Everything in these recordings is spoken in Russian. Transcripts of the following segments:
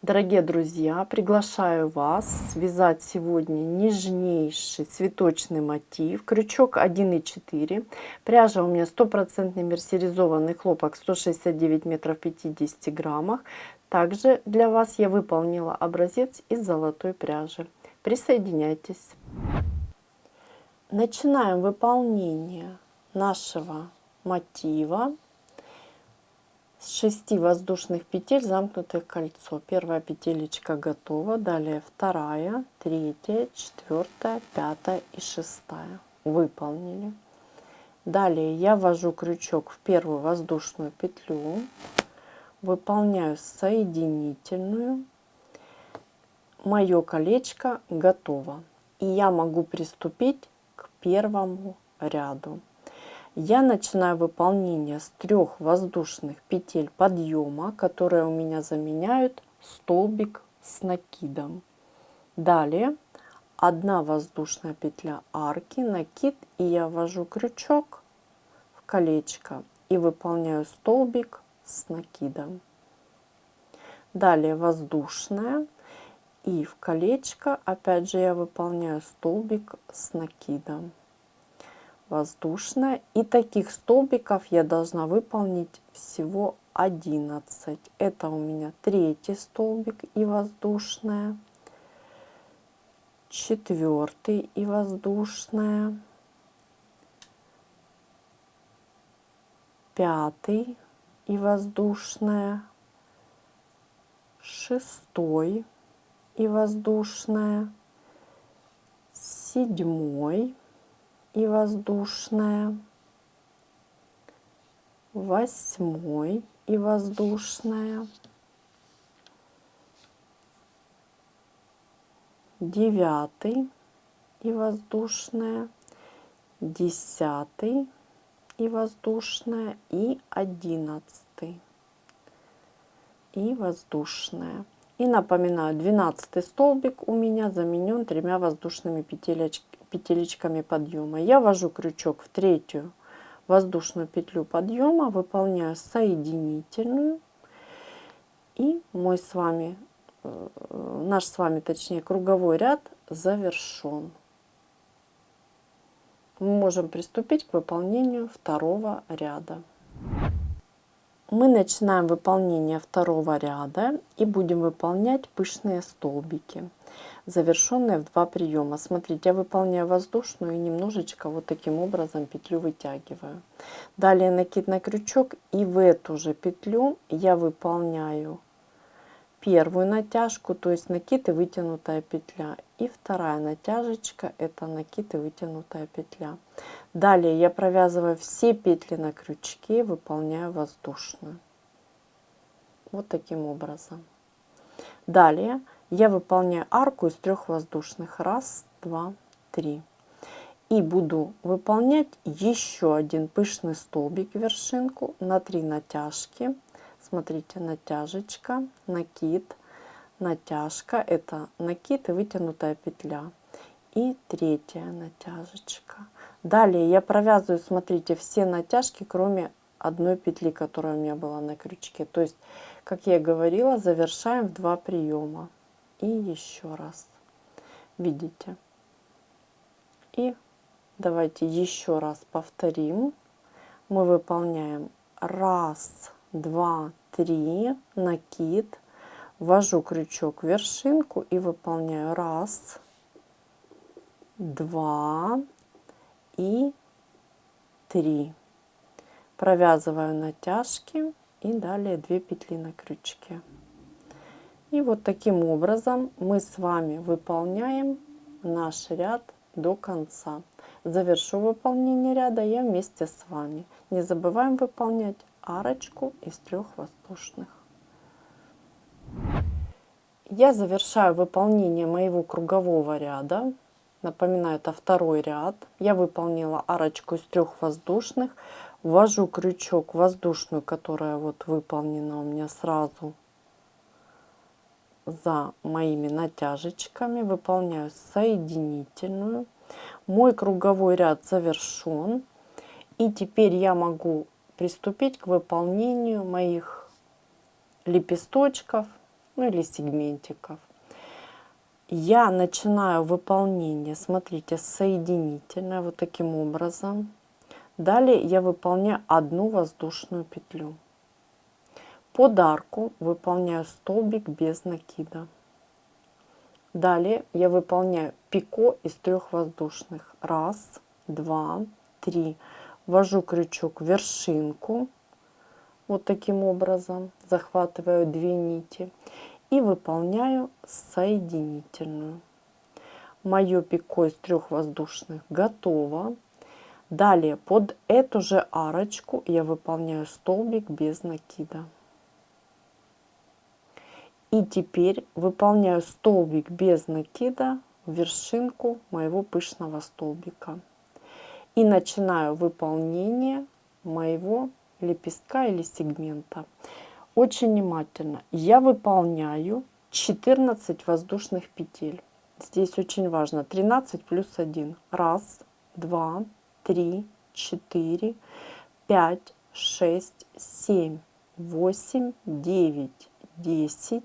Дорогие друзья, приглашаю вас связать сегодня нежнейший цветочный мотив. Крючок 1,4. Пряжа у меня 100% мерсеризованный хлопок 169 метров 50 граммах. Также для вас я выполнила образец из золотой пряжи. Присоединяйтесь. Начинаем выполнение нашего мотива с 6 воздушных петель замкнутое кольцо. Первая петелечка готова, далее вторая, третья, четвертая, пятая и шестая. Выполнили. Далее я ввожу крючок в первую воздушную петлю, выполняю соединительную. Мое колечко готово, и я могу приступить к первому ряду. Я начинаю выполнение с 3 воздушных петель подъема, которые у меня заменяют столбик с накидом. Далее 1 воздушная петля арки, накид, и я ввожу крючок в колечко и выполняю столбик с накидом. Далее воздушная, и в колечко опять же я выполняю столбик с накидом. Воздушная, и таких столбиков я должна выполнить всего 11. Это у меня 3 столбик и воздушная, 4 и воздушная, 5 и воздушная, 6 и воздушная, 7 и воздушная, 8 и воздушная, 9 и воздушная, 10 и воздушная и 11 и воздушная. И напоминаю, 12 столбик у меня заменен 3 воздушными петелечками подъема. Я ввожу крючок в 3 воздушную петлю подъема, выполняю соединительную, и наш с вами, точнее, круговой ряд завершен. Мы можем приступить к выполнению второго ряда. Мы начинаем выполнение второго ряда и будем выполнять пышные столбики, завершенные в 2 приема. Смотрите, я выполняю воздушную и немножечко вот таким образом петлю вытягиваю. Далее накид на крючок, и в эту же петлю я выполняю первую натяжку, то есть накид и вытянутая петля, и вторая натяжечка, это накид и вытянутая петля. Далее я провязываю все петли на крючке, выполняю воздушную. Вот таким образом. Далее я выполняю арку из 3 воздушных. 1, 2, 3. И буду выполнять еще один пышный столбик, вершинку, на 3 натяжки. Смотрите, натяжечка, накид, натяжка, это накид и вытянутая петля. И 3-я натяжечка. Далее я провязываю, смотрите, все натяжки, кроме одной петли, которая у меня была на крючке. То есть, как я и говорила, завершаем в 2 приема. И еще раз. Видите? И давайте еще раз повторим. Мы выполняем 1, 2, 3, накид, ввожу крючок в вершинку и выполняю 1, 2 и 3. Провязываю натяжки и далее 2 петли на крючке. И вот таким образом мы с вами выполняем наш ряд до конца. Завершу выполнение ряда я вместе с вами. Не забываем выполнять арочку из 3 воздушных. Я завершаю выполнение моего кругового ряда. Напоминаю, это второй ряд. Я выполнила арочку из 3 воздушных. Ввожу крючок в воздушную, которая вот выполнена у меня сразу за моими натяжечками. Выполняю соединительную. Мой круговой ряд завершен. И теперь я могу приступить к выполнению моих лепесточков ну или сегментиков. Я начинаю выполнение, смотрите, соединительное вот таким образом. Далее я выполняю одну воздушную петлю. Под арку выполняю столбик без накида. Далее я выполняю пико из 3 воздушных. 1, 2, 3. Ввожу крючок в вершинку. Вот таким образом захватываю 2 нити. И выполняю соединительную. Мое пико из 3 воздушных готово. Далее под эту же арочку я выполняю столбик без накида. И теперь выполняю столбик без накида в вершинку моего пышного столбика. И начинаю выполнение моего лепестка или сегмента. Очень внимательно. Я выполняю 14 воздушных петель. Здесь очень важно 13 плюс 1. 1, 2, 3, 4, 5, 6, 7, 8, 9, 10,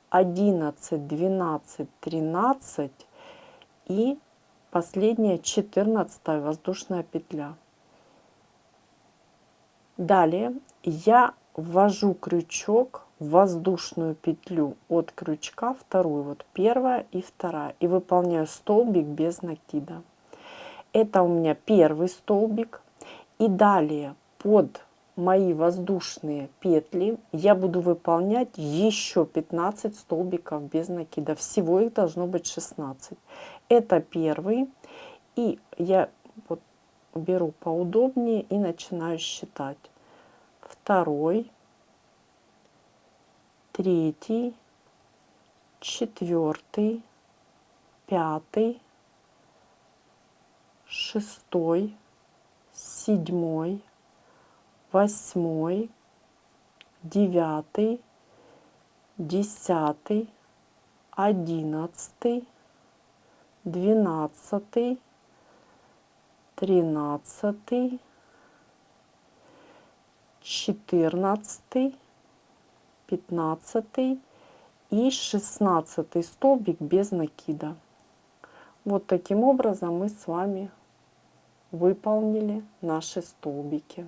11, 12, 13 и последняя 14 воздушная петля. Далее я ввожу крючок в воздушную петлю от крючка, вторую, вот первая и вторая, и выполняю столбик без накида. Это у меня первый столбик. И далее под мои воздушные петли я буду выполнять еще 15 столбиков без накида. Всего их должно быть 16. Это первый. И я вот беру поудобнее и начинаю считать. Второй, третий, четвертый, пятый, шестой, седьмой, восьмой, девятый, 10, 11, 12, 13, 14, 15 и 16 столбик без накида. Вот таким образом мы с вами выполнили наши столбики.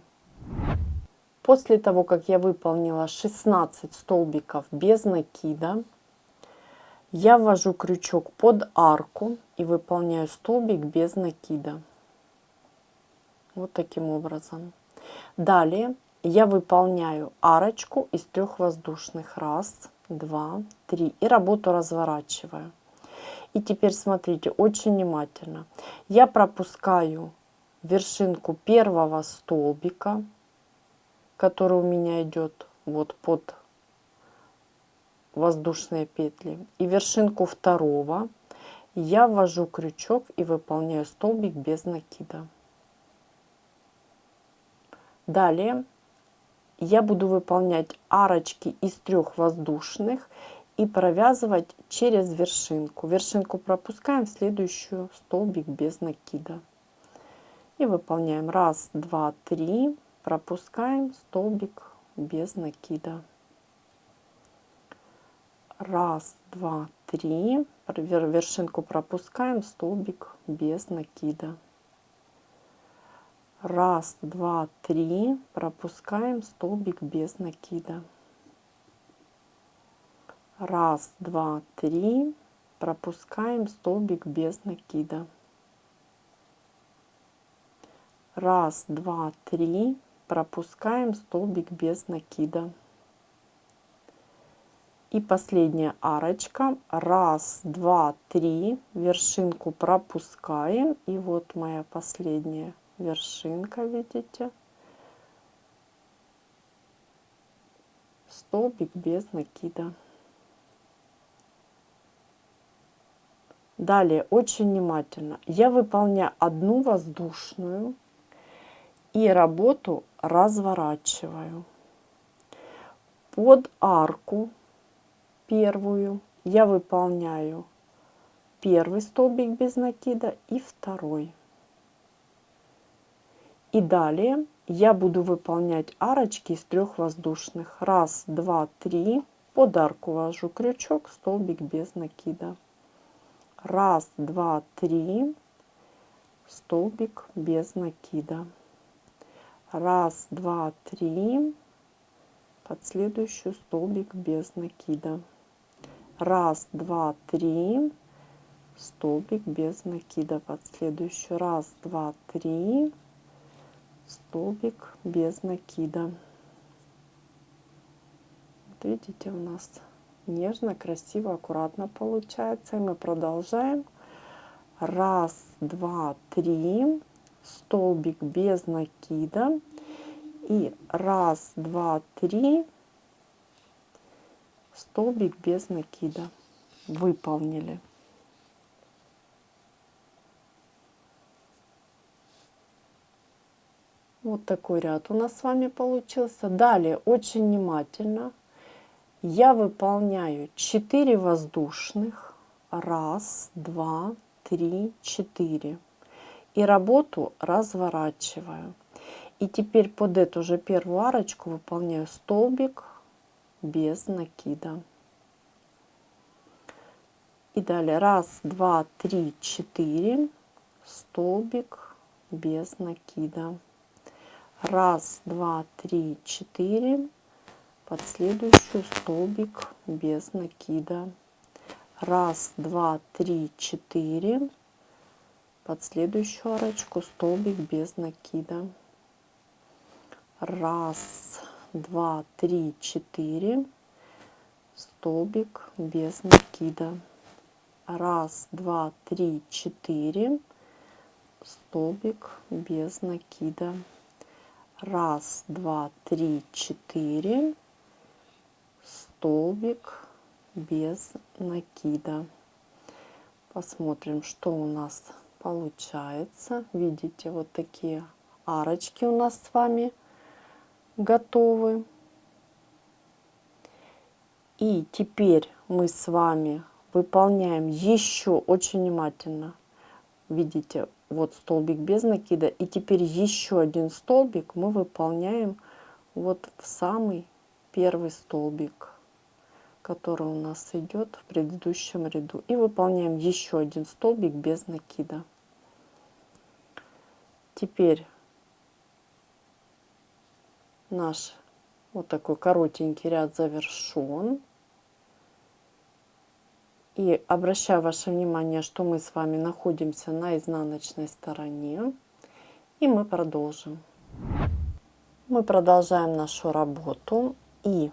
После того, как я выполнила 16 столбиков без накида, я ввожу крючок под арку и выполняю столбик без накида. Вот таким образом. Далее я выполняю арочку из 3 воздушных. 1, 2, 3. И работу разворачиваю. И теперь смотрите очень внимательно. Я пропускаю вершинку первого столбика, который у меня идет вот под воздушные петли, и вершинку второго. Я ввожу крючок и выполняю столбик без накида. Далее я буду выполнять арочки из 3 воздушных и провязывать через вершинку. Вершинку пропускаем, в следующую столбик без накида. И выполняем 1, 2, 3, пропускаем столбик без накида. 1, 2, 3, вершинку пропускаем, столбик без накида. 1, 2, 3, пропускаем столбик без накида. 1, 2, 3, пропускаем столбик без накида. 1, 2, 3, пропускаем столбик без накида. И последняя арочка. 1, 2, 3, вершинку пропускаем. И вот моя последняя вершинка, видите? Столбик без накида. Далее очень внимательно. Я выполняю одну воздушную и работу разворачиваю. Под арку первую я выполняю первый столбик без накида и второй. И далее я буду выполнять арочки из 3 воздушных. 1, 2, 3, Под арку вяжу крючок, столбик без накида. 1, 2, 3, столбик без накида. 1, 2, 3, под следующую столбик без накида. 1, 2, 3, столбик без накида под следующую. 1, 2, 3, столбик без накида. Вот видите, у нас нежно, красиво, аккуратно получается. И мы продолжаем. 1, 2, 3, столбик без накида. И 1, 2, 3, столбик без накида. Выполнили. Вот такой ряд у нас с вами получился. Далее очень внимательно я выполняю 4 воздушных. 1, 2, 3, 4. И работу разворачиваю. И теперь под эту же первую арочку выполняю столбик без накида. И далее 1, 2, 3, 4, столбик без накида. 1, 2, 3, 4, под следующую столбик без накида. 1, 2, 3, 4, под следующую арочку столбик без накида. 1, 2, 3, 4, столбик без накида. 1, 2, 3, 4, столбик без накида. 1, 2, 3, 4, столбик без накида. Посмотрим, что у нас получается. Видите, вот такие арочки у нас с вами готовы. И теперь мы с вами выполняем еще очень внимательно. Видите, вот столбик без накида. И теперь еще один столбик мы выполняем вот в самый первый столбик, который у нас идет в предыдущем ряду. И выполняем еще один столбик без накида. Теперь наш вот такой коротенький ряд завершен. И обращаю ваше внимание, что мы с вами находимся на изнаночной стороне. И мы продолжим. Мы продолжаем нашу работу. И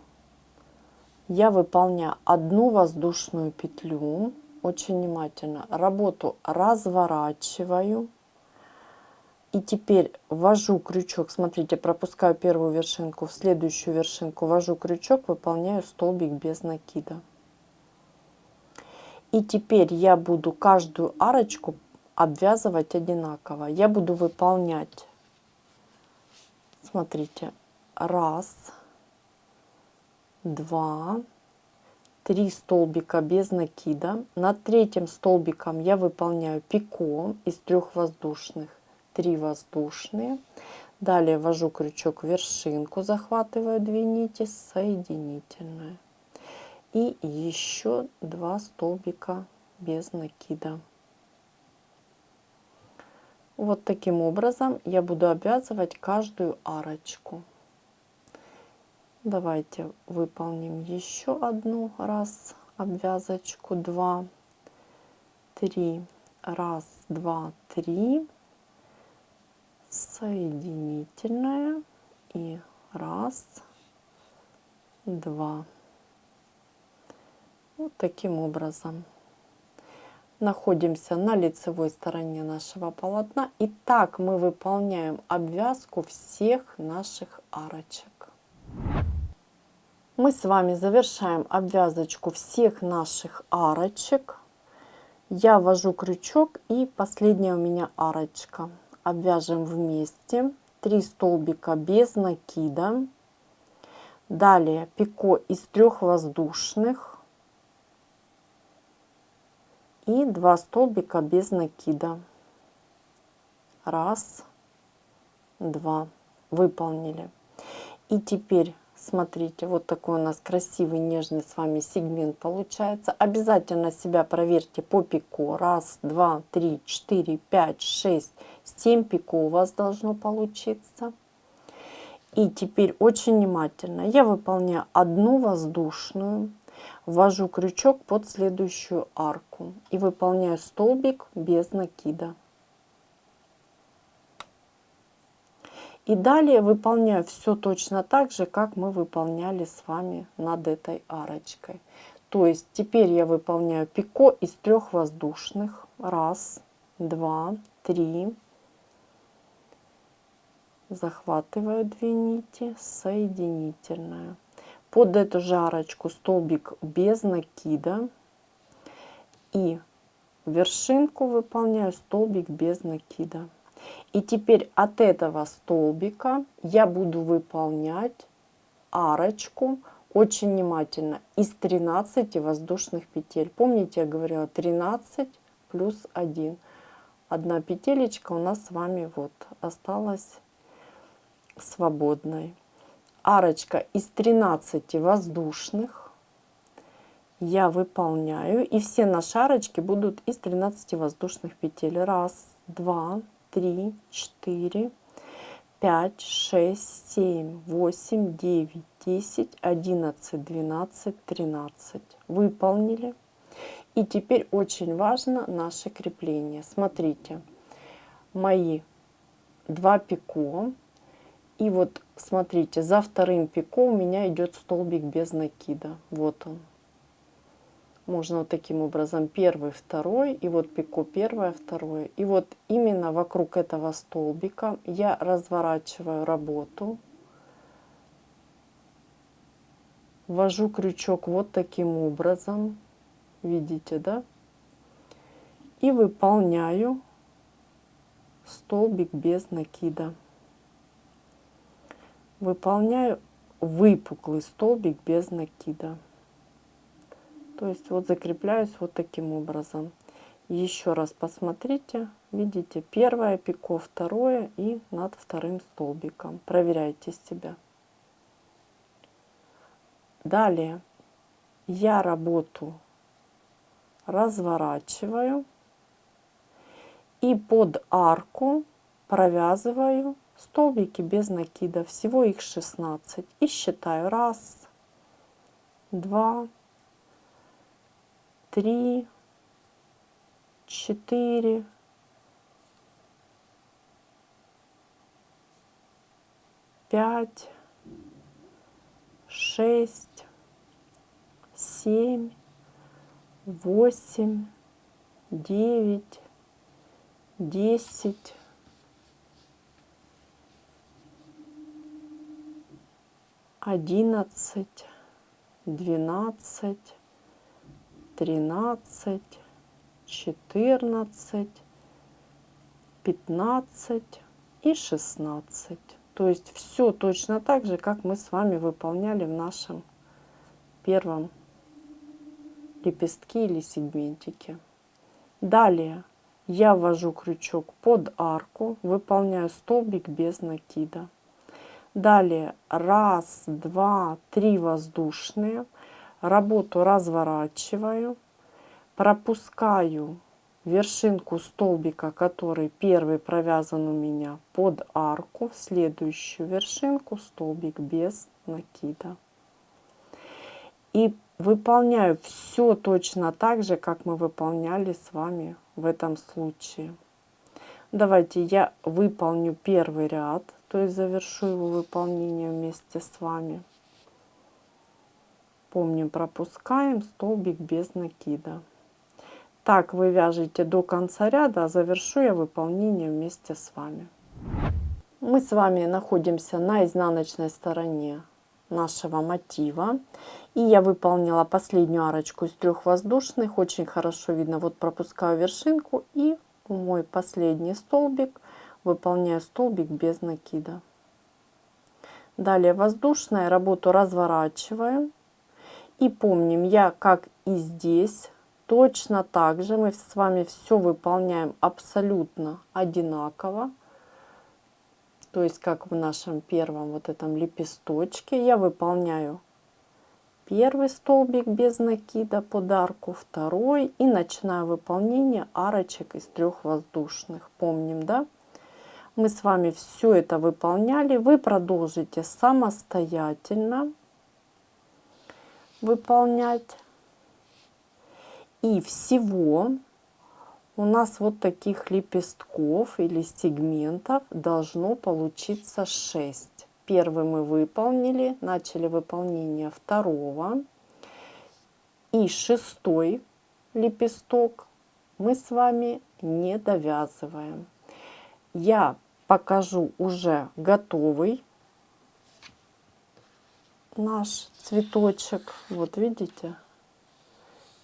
я выполняю одну воздушную петлю. Очень внимательно. Работу разворачиваю. И теперь ввожу крючок. Смотрите, пропускаю первую вершинку, в следующую вершинку ввожу крючок, выполняю столбик без накида. И теперь я буду каждую арочку обвязывать одинаково. Я буду выполнять, смотрите, 1, 2, 3 столбика без накида. Над третьим столбиком я выполняю пико из 3 воздушных, 3 воздушные. Далее ввожу крючок в вершинку, захватываю 2 нити, соединительная. И еще 2 столбика без накида. Вот таким образом я буду обвязывать каждую арочку. Давайте выполним еще одну раз обвязочку. 2, 3, 1, 2, 3, соединительная и 1, 2. Вот таким образом. Находимся на лицевой стороне нашего полотна. И так мы выполняем обвязку всех наших арочек. Мы с вами завершаем обвязочку всех наших арочек. Я ввожу крючок, и последняя у меня арочка. Обвяжем вместе 3 столбика без накида. Далее пико из 3 воздушных. И 2 столбика без накида. 1, 2. Выполнили. И теперь Смотрите, вот такой у нас красивый, нежный с вами сегмент получается. Обязательно себя проверьте по пико. 1, 2, 3, 4, 5, 6, 7 пико у вас должно получиться. И теперь очень внимательно я выполняю одну воздушную, ввожу крючок под следующую арку и выполняю столбик без накида. И далее выполняю все точно так же, как мы выполняли с вами над этой арочкой. То есть теперь я выполняю пико из 3 воздушных. 1, 2, 3. Захватываю 2 нити, соединительная. Под эту же арочку столбик без накида. И вершинку выполняю столбик без накида. И теперь от этого столбика я буду выполнять арочку очень внимательно из 13 воздушных петель. Помните, я говорила 13 плюс 1. Одна петелечка у нас с вами вот осталась свободной. Арочка из 13 воздушных я выполняю. И все наши арочки будут из 13 воздушных петель. 1, 2, 3, 4, 5, 6, 7, 8, 9, 10, 11, 12, 13. Выполнили. И теперь очень важно наше крепление. Смотрите, мои 2 пико. И вот смотрите, за вторым пико у меня идет столбик без накида. Вот он. Можно вот таким образом первый, второй, и вот пико первое, второе. И вот именно вокруг этого столбика я разворачиваю работу, ввожу крючок вот таким образом, видите, да? И выполняю столбик без накида. Выполняю выпуклый столбик без накида. То есть вот закрепляюсь вот таким образом. Еще раз посмотрите, видите, первое пико, второе и над вторым столбиком. Проверяйте себя. Далее я работу разворачиваю и под арку провязываю столбики без накида. Всего их 16. И считаю 1, 2, 3, 4, 5, 6, 7, 8, 9, 10, 11, 12, 13, 14, 15 и 16. То есть все точно так же, как мы с вами выполняли в нашем первом лепестке или сегментике. Далее я ввожу крючок под арку, выполняю столбик без накида. Далее 1, 2, 3 воздушные. Работу разворачиваю, пропускаю вершинку столбика, который первый провязан у меня, под арку, в следующую вершинку столбик без накида. И выполняю все точно так же, как мы выполняли с вами в этом случае. Давайте я выполню первый ряд, то есть завершу его выполнение вместе с вами. Помним, пропускаем столбик без накида. Так вы вяжете до конца ряда, а завершу я выполнение вместе с вами. Мы с вами находимся на изнаночной стороне нашего мотива. И я выполнила последнюю арочку из 3 воздушных. Очень хорошо видно. Вот пропускаю вершинку и мой последний столбик выполняю столбик без накида. Далее воздушная, работу разворачиваем. И помним, я как и здесь, точно так же мы с вами все выполняем абсолютно одинаково. То есть как в нашем первом вот этом лепесточке я выполняю первый столбик без накида под арку, второй, и начинаю выполнение арочек из 3 воздушных. Помним, да? Мы с вами все это выполняли. Вы продолжите самостоятельно выполнять. И всего у нас вот таких лепестков или сегментов должно получиться 6. Первый мы выполнили, начали выполнение второго. И 6-й лепесток мы с вами не довязываем. Я покажу уже готовый наш цветочек. Вот видите,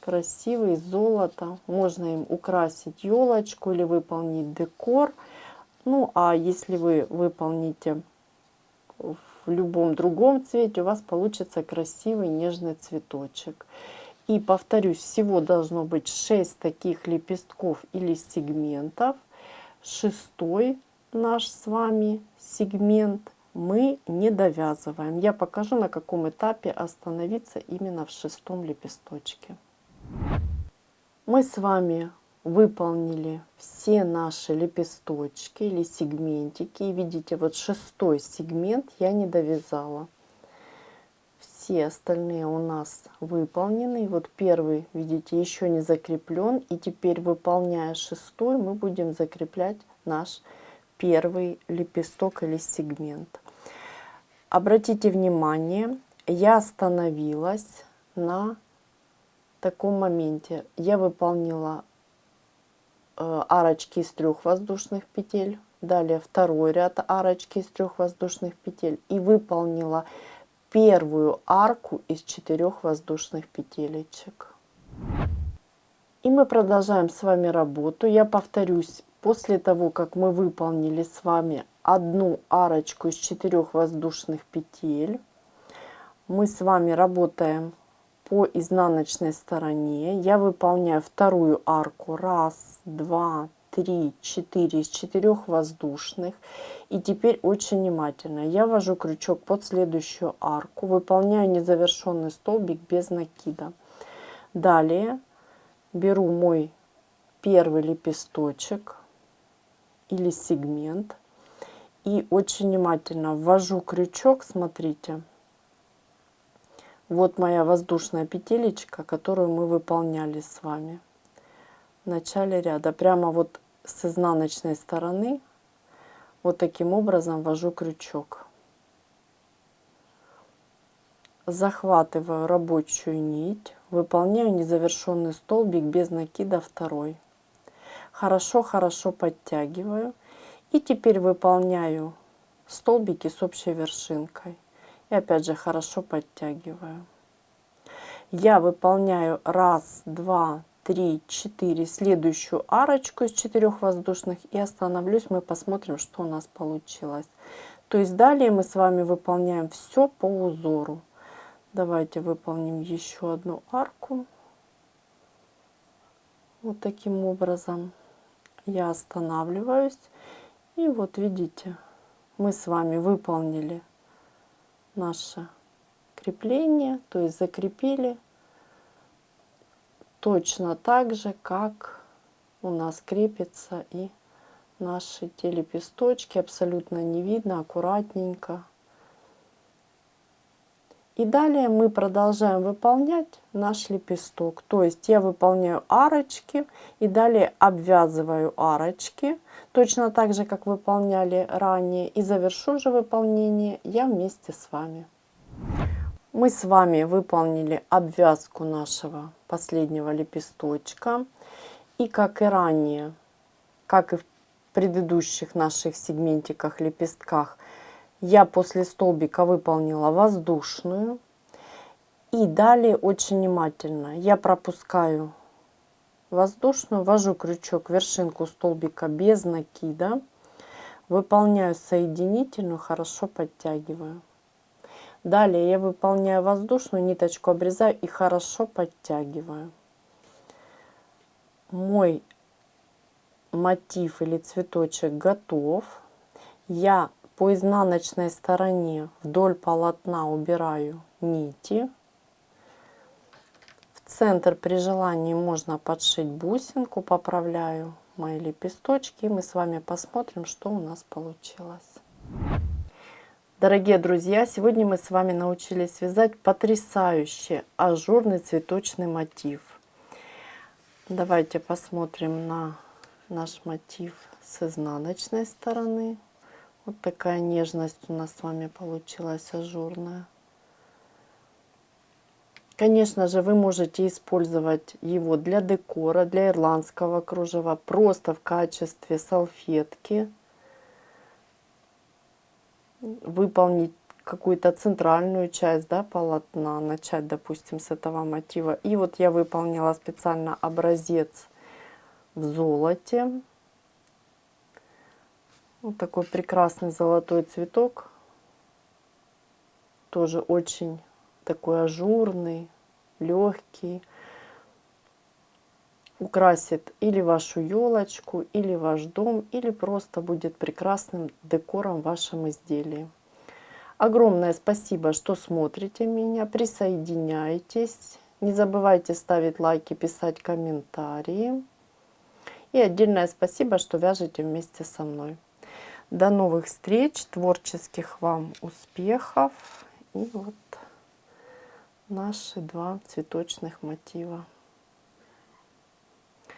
красивый, золото. Можно им украсить елочку или выполнить декор. Ну а если вы выполните в любом другом цвете, у вас получится красивый нежный цветочек. И повторюсь, всего должно быть 6 таких лепестков или сегментов. 6-й наш с вами сегмент мы не довязываем. Я покажу, на каком этапе остановиться именно в 6-м лепесточке. Мы с вами выполнили все наши лепесточки или сегментики. И видите, вот 6-й сегмент я не довязала. Все остальные у нас выполнены. И вот первый, видите, еще не закреплен. И теперь, выполняя 6-й, мы будем закреплять наш первый лепесток или сегмент. Обратите внимание, я остановилась на таком моменте. Я выполнила арочки из 3 воздушных петель. Далее второй ряд арочки из 3 воздушных петель. И выполнила первую арку из 4 воздушных петелечек. И мы продолжаем с вами работу. Я повторюсь, после того, как мы выполнили с вами одну арочку из 4 воздушных петель, мы с вами работаем по изнаночной стороне. Я выполняю вторую арку. 1, 2, 3, 4 из 4 воздушных. И теперь очень внимательно. Я ввожу крючок под следующую арку. Выполняю незавершенный столбик без накида. Далее беру мой первый лепесточек или сегмент. И очень внимательно ввожу крючок. Смотрите. Вот моя воздушная петелечка, которую мы выполняли с вами в начале ряда. Прямо вот с изнаночной стороны вот таким образом ввожу крючок. Захватываю рабочую нить, выполняю незавершенный столбик без накида второй. Хорошо подтягиваю. И теперь выполняю столбики с общей вершинкой. И опять же хорошо подтягиваю. Я выполняю 1, 2, 3, 4 следующую арочку из 4 воздушных и остановлюсь. Мы посмотрим, что у нас получилось. То есть далее мы с вами выполняем все по узору. Давайте выполним еще одну арку. Вот таким образом я останавливаюсь. И вот видите, мы с вами выполнили наше крепление, то есть закрепили точно так же, как у нас крепятся и наши те лепесточки. Абсолютно не видно, аккуратненько. И далее мы продолжаем выполнять наш лепесток. То есть я выполняю арочки и далее обвязываю арочки. Точно так же, как выполняли ранее. И завершу же выполнение я вместе с вами. Мы с вами выполнили обвязку нашего последнего лепесточка. И как и ранее, как и в предыдущих наших сегментиках, лепестках, я после столбика выполнила воздушную. И далее очень внимательно я пропускаю воздушную, ввожу крючок в вершинку столбика без накида, выполняю соединительную, хорошо подтягиваю. Далее я выполняю воздушную, ниточку обрезаю и хорошо подтягиваю. Мой мотив или цветочек готов. Я по изнаночной стороне вдоль полотна убираю нити. В центр при желании можно подшить бусинку, поправляю мои лепесточки, и мы с вами посмотрим, что у нас получилось. Дорогие друзья, сегодня мы с вами научились вязать потрясающий ажурный цветочный мотив. Давайте посмотрим на наш мотив с изнаночной стороны. Вот такая нежность у нас с вами получилась ажурная. Конечно же, вы можете использовать его для декора, для ирландского кружева, просто в качестве салфетки. Выполнить какую-то центральную часть, да, полотна, начать, допустим, с этого мотива. И вот я выполнила специально образец в золоте. Вот такой прекрасный золотой цветок. Тоже очень такой ажурный, легкий. Украсит или вашу елочку, или ваш дом, или просто будет прекрасным декором в вашем изделии. Огромное спасибо, что смотрите меня, присоединяйтесь. Не забывайте ставить лайки, писать комментарии. И отдельное спасибо, что вяжете вместе со мной. До новых встреч, творческих вам успехов. И вот наши два цветочных мотива.